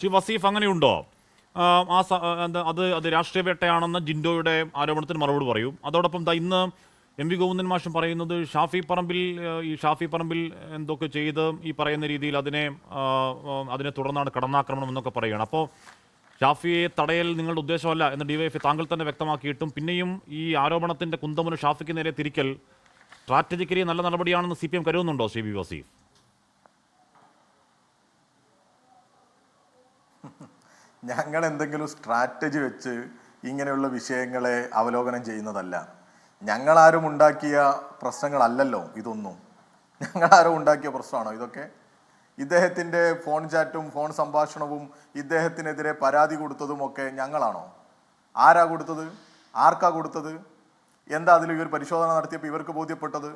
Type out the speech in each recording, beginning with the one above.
ശ്രീ വസീഫ് അങ്ങനെയുണ്ടോ? അത് രാഷ്ട്രീയ വേട്ടയാണെന്ന ജിൻഡോയുടെ ആരോപണത്തിന് മറുപടി പറയും. അതോടൊപ്പം ഇന്ന് എം വി ഗോവിന്ദൻ മാഷും പറയുന്നത് ഷാഫി പറമ്പിൽ എന്തൊക്കെ ചെയ്ത് ഈ പറയുന്ന രീതിയിൽ അതിനെ തുടർന്നാണ് കടന്നാക്രമണം എന്നൊക്കെ പറയുകയാണ്. അപ്പോൾ ഷാഫിയെ തടയൽ നിങ്ങളുടെ ഉദ്ദേശമല്ല എന്ന് ഡിവൈഎഫ്ഐ താങ്കൾ തന്നെ വ്യക്തമാക്കിയിട്ടും പിന്നെയും ഈ ആരോപണത്തിന്റെ കുന്തമുന ഷാഫിക്ക് നേരെ തിരിക്കൽ സ്ട്രാറ്റജിക്കലി നല്ല നടപടിയാണെന്ന് CPM കരുതുന്നുണ്ടോ ശ്രീ വി വസീഫ്? ഞങ്ങൾ എന്തെങ്കിലും സ്ട്രാറ്റജി വെച്ച് ഇങ്ങനെയുള്ള വിഷയങ്ങളെ അവലോകനം ചെയ്യുന്നതല്ല. ഞങ്ങളാരും ഉണ്ടാക്കിയ പ്രശ്നങ്ങളല്ലല്ലോ ഇതൊന്നും. ഞങ്ങളാരും ഉണ്ടാക്കിയ പ്രശ്നമാണോ ഇതൊക്കെ? ഇദ്ദേഹത്തിൻ്റെ ഫോൺ ചാറ്റും ഫോൺ സംഭാഷണവും ഇദ്ദേഹത്തിനെതിരെ പരാതി കൊടുത്തതുമൊക്കെ ഞങ്ങളാണോ? ആരാ കൊടുത്തത്? ആർക്കാ കൊടുത്തത്? എന്താ അതിൽ ഇവർ പരിശോധന നടത്തിയപ്പോൾ ഇവർക്ക് ബോധ്യപ്പെട്ടത്?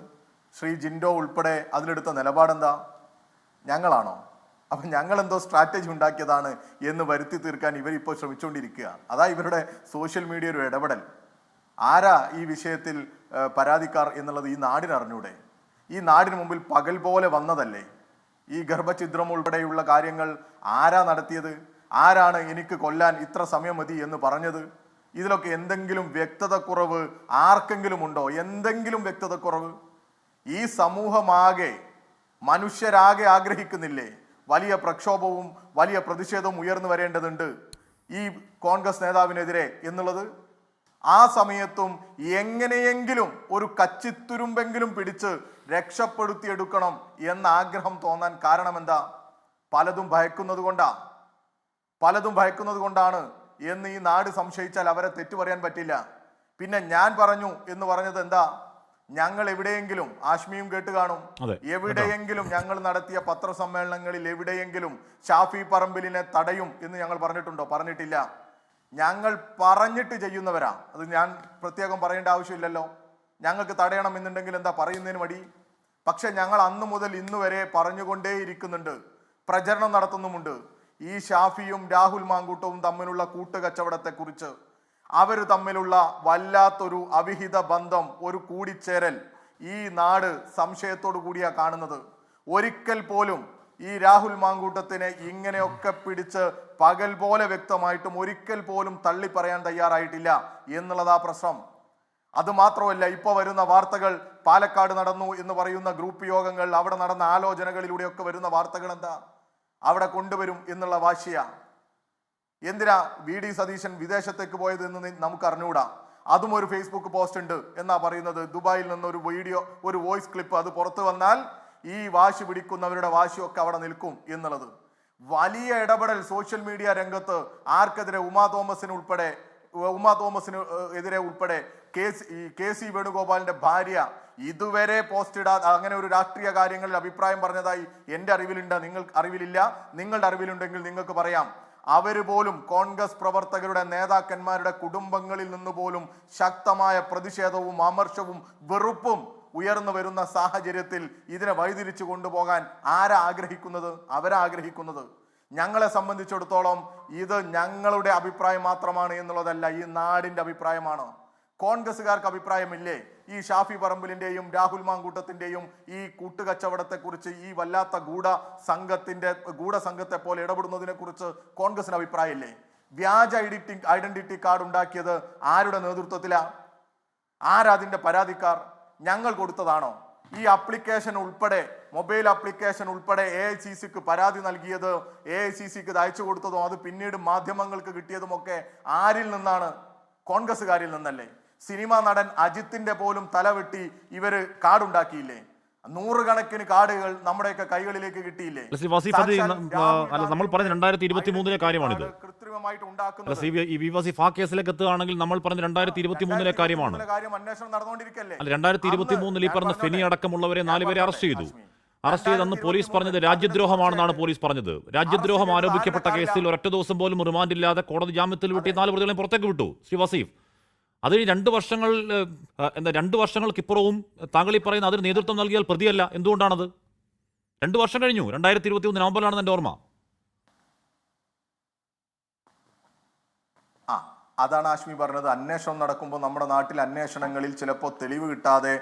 ശ്രീ ജിൻഡോ ഉൾപ്പെടെ അതിലെടുത്ത നിലപാടെന്താ? ഞങ്ങളാണോ? അപ്പം ഞങ്ങളെന്തോ സ്ട്രാറ്റജി ഉണ്ടാക്കിയതാണ് എന്ന് വരുത്തി തീർക്കാൻ ഇവരിപ്പോൾ ശ്രമിച്ചുകൊണ്ടിരിക്കുക. അതാ ഇവരുടെ സോഷ്യൽ മീഡിയ ഒരു ഇടപെടൽ. ആരാ ഈ വിഷയത്തിൽ പരാതിക്കാർ എന്നുള്ളത് ഈ നാടിനറിഞ്ഞൂടെ? ഈ നാടിന് മുമ്പിൽ പകൽ പോലെ വന്നതല്ലേ ഈ ഗർഭഛിദ്രം ഉൾപ്പെടെയുള്ള കാര്യങ്ങൾ? ആരാ നടത്തിയത്? ആരാണ് എനിക്ക് കൊല്ലാൻ ഇത്ര സമയം മതി എന്ന് പറഞ്ഞത്? ഇതിലൊക്കെ എന്തെങ്കിലും വ്യക്തത കുറവ് ആർക്കെങ്കിലും ഉണ്ടോ? എന്തെങ്കിലും വ്യക്തത കുറവ്? ഈ സമൂഹമാകെ, മനുഷ്യരാകെ ആഗ്രഹിക്കുന്നില്ലേ വലിയ പ്രക്ഷോഭവും വലിയ പ്രതിഷേധവും ഉയർന്നു വരേണ്ടതുണ്ട് ഈ കോൺഗ്രസ് നേതാവിനെതിരെ എന്നുള്ളത്? ആ സമയത്തും എങ്ങനെയെങ്കിലും ഒരു കച്ചിത്തുരുമ്പെങ്കിലും പിടിച്ച് രക്ഷപ്പെടുത്തിയെടുക്കണം എന്ന ആഗ്രഹം തോന്നാൻ കാരണം എന്താ? പലതും ഭയക്കുന്നത് കൊണ്ടാണ് എന്ന് ഈ നാട് സംശയിച്ചാൽ അവരെ തെറ്റു പറയാൻ പറ്റില്ല. പിന്നെ ഞാൻ പറഞ്ഞു എന്ന് പറഞ്ഞത് എന്താ? ഞങ്ങൾ എവിടെയെങ്കിലും, ആശ്മിയും കേട്ട് കാണും, എവിടെയെങ്കിലും ഞങ്ങൾ നടത്തിയ പത്രസമ്മേളനങ്ങളിൽ എവിടെയെങ്കിലും ഷാഫി പറമ്പിലിനെ തടയും എന്ന് ഞങ്ങൾ പറഞ്ഞിട്ടുണ്ടോ? പറഞ്ഞിട്ടില്ല. ഞങ്ങൾ പറഞ്ഞിട്ട് ചെയ്യുന്നവരാ. അത് ഞാൻ പ്രത്യേകം പറയേണ്ട ആവശ്യമില്ലല്ലോ. ഞങ്ങൾക്ക് തടയണം എന്നുണ്ടെങ്കിൽ എന്താ പറയുന്നതിന് മടി? പക്ഷെ ഞങ്ങൾ അന്ന് മുതൽ ഇന്ന് വരെ പറഞ്ഞുകൊണ്ടേയിരിക്കുന്നുണ്ട്, പ്രചരണം നടത്തുന്നുമുണ്ട്. ഈ ഷാഫിയും രാഹുൽ മാങ്കൂട്ടവും തമ്മിലുള്ള കൂട്ടുകച്ചവടത്തെക്കുറിച്ച്, അവർ തമ്മിലുള്ള വല്ലാത്തൊരു അവിഹിത ബന്ധം, ഒരു കൂടിച്ചേരൽ ഈ നാട് സംശയത്തോടു കൂടിയാ കാണുന്നത്. ഒരിക്കൽ പോലും ഈ രാഹുൽ മാങ്കൂട്ടത്തിനെ ഇങ്ങനെയൊക്കെ പിടിച്ച് പകൽ പോലെ വ്യക്തമായിട്ടും ഒരിക്കൽ പോലും തള്ളി പറയാൻ തയ്യാറായിട്ടില്ല എന്നുള്ളതാ പ്രശ്നം. അത് മാത്രമല്ല, ഇപ്പൊ വരുന്ന വാർത്തകൾ, പാലക്കാട് നടന്നു എന്ന് പറയുന്ന ഗ്രൂപ്പ് യോഗങ്ങൾ, അവിടെ നടന്ന ആലോചനകളിലൂടെയൊക്കെ വരുന്ന വാർത്തകൾ എന്താ? അവിടെ കൊണ്ടുവരും എന്നുള്ള വാശിയാ. എന്തിനാ VD സതീശൻ വിദേശത്തേക്ക് പോയത് എന്ന് നമുക്ക് അറിഞ്ഞുകൂടാ. അതും ഒരു ഫേസ്ബുക്ക് പോസ്റ്റ് ഉണ്ട് എന്നാ പറയുന്നത്. ദുബായിൽ നിന്ന് ഒരു വീഡിയോ, ഒരു വോയിസ് ക്ലിപ്പ് അത് പുറത്തു വന്നാൽ ഈ വാശി പിടിക്കുന്നവരുടെ വാശിയൊക്കെ അവിടെ നിൽക്കും എന്നുള്ളത്. വലിയ ഇടപെടൽ സോഷ്യൽ മീഡിയ രംഗത്ത് ആർക്കെതിരെ? ഉമാ തോമസിന് എതിരെ ഉൾപ്പെടെ KC വേണുഗോപാലിന്റെ ഭാര്യ ഇതുവരെ പോസ്റ്റ് ഇടാതെ അങ്ങനെ ഒരു രാഷ്ട്രീയ കാര്യങ്ങളിൽ അഭിപ്രായം പറഞ്ഞതായി എൻ്റെ അറിവിലുണ്ട്. നിങ്ങൾക്ക് അറിവിലില്ല. നിങ്ങളുടെ അറിവിലുണ്ടെങ്കിൽ നിങ്ങൾക്ക് പറയാം. അവര് പോലും, കോൺഗ്രസ് പ്രവർത്തകരുടെ നേതാക്കന്മാരുടെ കുടുംബങ്ങളിൽ നിന്ന് പോലും ശക്തമായ പ്രതിഷേധവും അമർഷവും വെറുപ്പും ഉയർന്നു വരുന്ന സാഹചര്യത്തിൽ ഇതിനെ വഴിതിരിച്ചു കൊണ്ടുപോകാൻ ആരാ ആഗ്രഹിക്കുന്നത്? അവരാ ആഗ്രഹിക്കുന്നത്. ഞങ്ങളെ സംബന്ധിച്ചിടത്തോളം ഇത് ഞങ്ങളുടെ അഭിപ്രായം മാത്രമാണ് എന്നുള്ളതല്ല, ഈ നാടിന്റെ അഭിപ്രായമാണ്. കോൺഗ്രസ്സുകാർക്ക് അഭിപ്രായമില്ലേ ഈ ഷാഫി പറമ്പിലിന്റെയും രാഹുൽ മാങ്കൂട്ടത്തിന്റെയും ഈ കൂട്ടുകച്ചവടത്തെക്കുറിച്ച്? ഈ വല്ലാത്ത ഗൂഢസംഘത്തെ പോലെ ഇടപെടുന്നതിനെ കുറിച്ച് കോൺഗ്രസിന് അഭിപ്രായമില്ലേ? വ്യാജ ഐഡന്റിറ്റി കാർഡ് ഉണ്ടാക്കിയത് ആരുടെ നേതൃത്വത്തിലാ? ആരാതിന്റെ പരാതിക്കാർ? ഞങ്ങൾ കൊടുത്തതാണോ? ഈ ആപ്ലിക്കേഷൻ ഉൾപ്പെടെ, മൊബൈൽ ആപ്ലിക്കേഷൻ ഉൾപ്പെടെ AICCക്ക് പരാതി നൽകിയത്, AICCക്ക് ഇത് അയച്ചു കൊടുത്തതും അത് പിന്നീട് മാധ്യമങ്ങൾക്ക് കിട്ടിയതുമൊക്കെ ആരിൽ നിന്നാണ്? കോൺഗ്രസ്സുകാരിൽ നിന്നല്ലേ? സിനിമാ നടൻ അജിത്തിന്റെ പോലും തലവെട്ടി ഇവര് കാർഡ് ഉണ്ടാക്കിയില്ലേ? നൂറുകണക്കിന് കാർഡുകൾ നമ്മുടെയൊക്കെ കൈകളിലേക്ക് കിട്ടിയില്ലേ? നമ്മൾ പറഞ്ഞ 2023 കാര്യമാണിത്. കൃത്രിമമായിട്ട് ഉണ്ടാക്കുന്നത് കേസിലേക്ക് എത്തുകയാണെങ്കിൽ നമ്മൾ പറഞ്ഞ 2023 കാര്യമാണ്. അന്വേഷണം നടന്നുകൊണ്ടിരിക്കല്ലേ? 2023 ഈ പറഞ്ഞ ഫെനി അടക്കമുള്ളവരെ 4 പേരെ അറസ്റ്റ് ചെയ്തു. അന്ന് പോലീസ് പറഞ്ഞത് രാജ്യദ്രോഹമാണെന്നാണ് പോലീസ് പറഞ്ഞത്. രാജ്യദ്രോഹം ആരോപിക്കപ്പെട്ട കേസിൽ ഒരൊറ്റ ദിവസം പോലും റിമാൻഡില്ലാതെ കോടതി ജാമ്യത്തിൽ വിട്ടി 4 പ്രതികളെയും പുറത്തേക്ക് വിട്ടു ശ്രീ വസീഫ്. അത് 2 വർഷങ്ങൾക്കിപ്പുറവും താങ്കൾ ഈ പറയുന്ന അതിന് നേതൃത്വം നൽകിയാൽ പ്രതിയല്ല. എന്തുകൊണ്ടാണത്? 2 വർഷം കഴിഞ്ഞു. 2021 നവംബറിലാണെന്ന് എൻ്റെ ഓർമ്മ. അതാണ് ആശ്മി പറഞ്ഞത്. അന്വേഷണം നടക്കുമ്പോൾ നമ്മുടെ നാട്ടിൽ അന്വേഷണങ്ങളിൽ ചിലപ്പോൾ തെളിവ് കിട്ടാതെ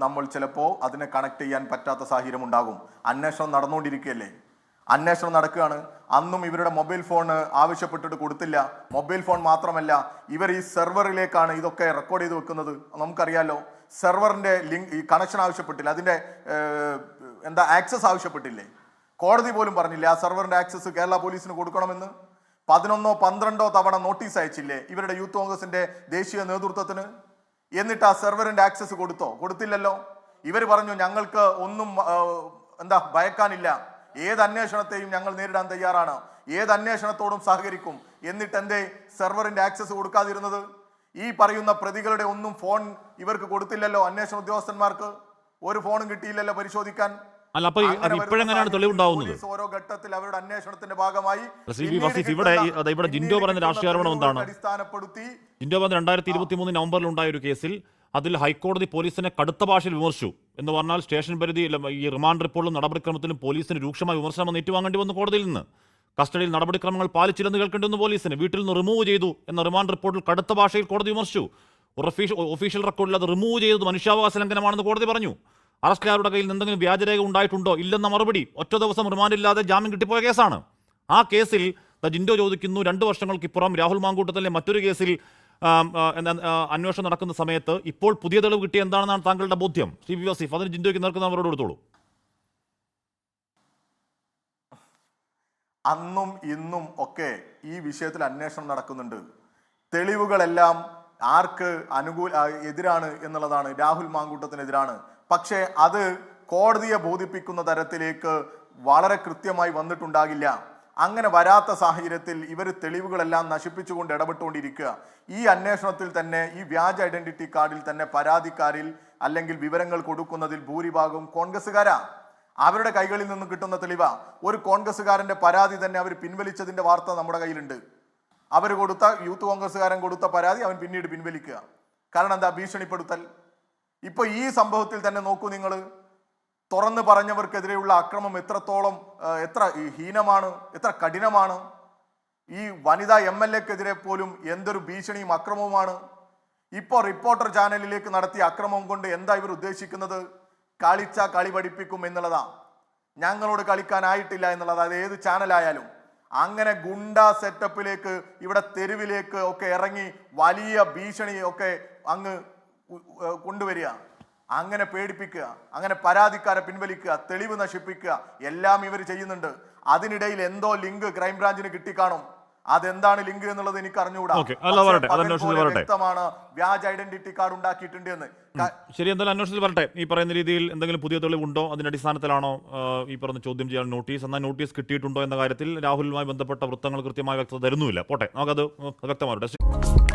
നമ്മൾ ചിലപ്പോൾ അതിനെ കണക്ട് ചെയ്യാൻ പറ്റാത്ത സാഹചര്യം ഉണ്ടാകും. അന്വേഷണം നടന്നുകൊണ്ടിരിക്കുകയല്ലേ? അന്വേഷണം നടക്കുകയാണ്. അന്നും ഇവരുടെ മൊബൈൽ ഫോൺ ആവശ്യപ്പെട്ടിട്ട് കൊടുത്തില്ല. മൊബൈൽ ഫോൺ മാത്രമല്ല, ഇവർ ഈ സെർവറിലേക്കാണ് ഇതൊക്കെ റെക്കോർഡ് ചെയ്ത് വെക്കുന്നത്. നമുക്കറിയാലോ, സെർവറിന്റെ ലിങ്ക് ഈ കണക്ഷൻ ആവശ്യപ്പെട്ടില്ല, അതിന്റെ ആക്സസ് ആവശ്യപ്പെട്ടില്ലേ? കോടതി പോലും പറഞ്ഞില്ല ആ സെർവറിന്റെ ആക്സസ് കേരള പോലീസിന് കൊടുക്കണമെന്ന്. 11 12 തവണ നോട്ടീസ് അയച്ചില്ലേ ഇവരുടെ യൂത്ത് കോൺഗ്രസിന്റെ ദേശീയ നേതൃത്വത്തിന്? എന്നിട്ട് ആ സെർവറിന്റെ ആക്സസ് കൊടുത്തില്ലല്ലോ. ഇവർ പറഞ്ഞു ഞങ്ങൾക്ക് ഒന്നും ഭയക്കാനില്ല, ഏത് അന്വേഷണത്തെയും ഞങ്ങൾ നേരിടാൻ തയ്യാറാണ്, ഏത് അന്വേഷണത്തോടും സഹകരിക്കും. എന്നിട്ട് എന്തേ സെർവറിന്റെ ആക്സസ് കൊടുക്കാതിരുന്നത്? ഈ പറയുന്ന പ്രതികളുടെ ഒന്നും ഫോൺ ഇവർക്ക് കൊടുത്തില്ലല്ലോ. അന്വേഷണ ഉദ്യോഗസ്ഥന്മാർക്ക് ഒരു ഫോണും കിട്ടിയില്ലല്ലോ പരിശോധിക്കാൻ. അല്ല, അപ്പൊ ഇപ്പോഴെങ്ങനെയാണ് തെളിവുണ്ടാവുന്നത്? ഓരോ ഘട്ടത്തിൽ അവരുടെ അന്വേഷണത്തിന്റെ ഭാഗമായി ഇവിടെ ജിൻഡോ പറയുന്ന രാഷ്ട്രീയ ആരോപണം എന്താണ്? അടിസ്ഥാനപ്പെടുത്തി ജിൻഡോ പറഞ്ഞ 2023 നവംബറിൽ ഉണ്ടായ ഒരു കേസിൽ അതിൽ ഹൈക്കോടതി പോലീസിനെ കടുത്ത ഭാഷയിൽ വിമർശിച്ചു എന്ന് പറഞ്ഞാൽ സ്റ്റേഷൻ പരിധി ഈ റിമാൻഡ് റിപ്പോർട്ടിലും നടപടിക്രമത്തിലും പോലീസിന് രൂക്ഷമായ വിമർശനം ഏറ്റുവാങ്ങേണ്ടി വന്നു കോടതിയിൽ നിന്ന്. കസ്റ്റഡിയിൽ നടപടിക്രമങ്ങൾ പാലിച്ചില്ലെന്ന് കേൾക്കേണ്ടി വന്നു പോലീസിന്. വീട്ടിൽ നിന്ന് റിമൂവ് ചെയ്തു എന്ന റിമാൻഡ് റിപ്പോർട്ടിൽ കടുത്ത ഭാഷയിൽ കോടതി വിമർശിച്ചു. ഒഫീഷ്യൽ റെക്കോർഡിൽ അത് റിമൂവ് ചെയ്തത് മനുഷ്യാവകാശ ലംഘനമാണെന്ന് കോടതി പറഞ്ഞു. അറസ്റ്റുകാരുടെ കയ്യിൽ എന്തെങ്കിലും വ്യാജരേഖ ഉണ്ടായിട്ടുണ്ടോ ഇല്ലെന്ന മറുപടി. ഒറ്റ ദിവസം റിമാൻഡില്ലാതെ ജാമ്യം കിട്ടിപ്പോയ കേസാണ്. ആ കേസിൽ ജിൻഡോ ചോദിക്കുന്നു, 2 വർഷങ്ങൾക്കിപ്പുറം രാഹുൽ മാങ്കൂട്ടത്തിലെ മറ്റൊരു കേസിൽ അന്വേഷണം നടക്കുന്ന സമയത്ത് ഇപ്പോൾ പുതിയ തെളിവ് കിട്ടിയ എന്താണെന്നാണ് താങ്കളുടെ ബോധ്യം? ശ്രീ വി വസീഫ്, അതിന് ജിൻഡോയ്ക്ക് നേർക്കുന്ന അവരോട് കൊടുത്തോളൂ. അന്നും ഇന്നും ഒക്കെ ഈ വിഷയത്തിൽ അന്വേഷണം നടക്കുന്നുണ്ട്. തെളിവുകളെല്ലാം ആർക്ക് എതിരാണ് എന്നുള്ളതാണ്, രാഹുൽ മാങ്കൂട്ടത്തിനെതിരാണ്. പക്ഷേ അത് കോടതിയെ ബോധിപ്പിക്കുന്ന തരത്തിലേക്ക് വളരെ കൃത്യമായി വന്നിട്ടുണ്ടാകില്ല. അങ്ങനെ വരാത്ത സാഹചര്യത്തിൽ ഇവർ തെളിവുകളെല്ലാം നശിപ്പിച്ചുകൊണ്ട് ഇടപെട്ടുകൊണ്ടിരിക്കുക. ഈ അന്വേഷണത്തിൽ തന്നെ ഈ വ്യാജ ഐഡന്റിറ്റി കാർഡിൽ തന്നെ പരാതിക്കാരിൽ അല്ലെങ്കിൽ വിവരങ്ങൾ കൊടുക്കുന്നതിൽ ഭൂരിഭാഗവും കോൺഗ്രസ്സുകാരാ. അവരുടെ കൈകളിൽ നിന്ന് കിട്ടുന്ന തെളിവാ. ഒരു കോൺഗ്രസ്സുകാരന്റെ പരാതി തന്നെ അവർ പിൻവലിച്ചതിന്റെ വാർത്ത നമ്മുടെ കയ്യിലുണ്ട്. അവർ കൊടുത്ത യൂത്ത് കോൺഗ്രസ്സുകാരൻ കൊടുത്ത പരാതി അവൻ പിന്നീട് പിൻവലിക്കുക. കാരണം എന്താ? ഭീഷണിപ്പെടുത്തൽ. ഇപ്പൊ ഈ സംഭവത്തിൽ തന്നെ നോക്കൂ നിങ്ങൾ, തുറന്നു പറഞ്ഞവർക്കെതിരെയുള്ള അക്രമം എത്ര ഹീനമാണ്, എത്ര കഠിനമാണ്. ഈ വനിതാ MLA-ക്കെതിരെ പോലും എന്തൊരു ഭീഷണിയും അക്രമവുമാണ്. ഇപ്പോൾ റിപ്പോർട്ടർ ചാനലിലേക്ക് നടത്തിയ അക്രമം കൊണ്ട് എന്താ ഇവർ ഉദ്ദേശിക്കുന്നത്? കളിച്ച കളി പഠിപ്പിക്കും എന്നുള്ളതാ. ഞങ്ങളോട് കളിക്കാനായിട്ടില്ല എന്നുള്ളത്. അത് ഏത് ചാനലായാലും അങ്ങനെ ഗുണ്ട സെറ്റപ്പിലേക്ക് ഇവിടെ തെരുവിലേക്ക് ഒക്കെ ഇറങ്ങി വലിയ ഭീഷണി ഒക്കെ അങ്ങ് കൊണ്ടുവരിക, അങ്ങനെ പേടിപ്പിക്കുക, അങ്ങനെ പരാതിക്കാരെ പിൻവലിക്കുക, തെളിവ് നശിപ്പിക്കുക, എല്ലാം ഇവർ ചെയ്യുന്നുണ്ട്. അതിനിടയിൽ എന്തോ ലിങ്ക് ക്രൈംബ്രാഞ്ചിന് കിട്ടിക്കാണും. അതെന്താണ് ലിങ്ക് എന്നുള്ളത് എനിക്ക് അറിഞ്ഞുകൂടാ. വ്യക്തമാണ് വ്യാജ ഐഡന്റിറ്റി കാർഡ് ഉണ്ടാക്കിയിട്ടുണ്ട് എന്ന്. ശരി, എന്തായാലും അന്വേഷണത്തിൽ വരട്ടെ. ഈ പറയുന്ന രീതിയിൽ എന്തെങ്കിലും പുതിയ തെളിവുണ്ടോ, അതിന്റെ അടിസ്ഥാനത്തിലാണോ ഈ പറഞ്ഞ ചോദ്യം ചെയ്യാൻ നോട്ടീസ്, എന്നാൽ നോട്ടീസ് കിട്ടിയിട്ടുണ്ടോ എന്ന കാര്യത്തിൽ രാഹുലുമായി ബന്ധപ്പെട്ട വൃത്തങ്ങൾ കൃത്യമായ വ്യക്തത തരുന്നുമില്ല. പോട്ടെ, നമുക്കത് വ്യക്തമാവട്ടെ.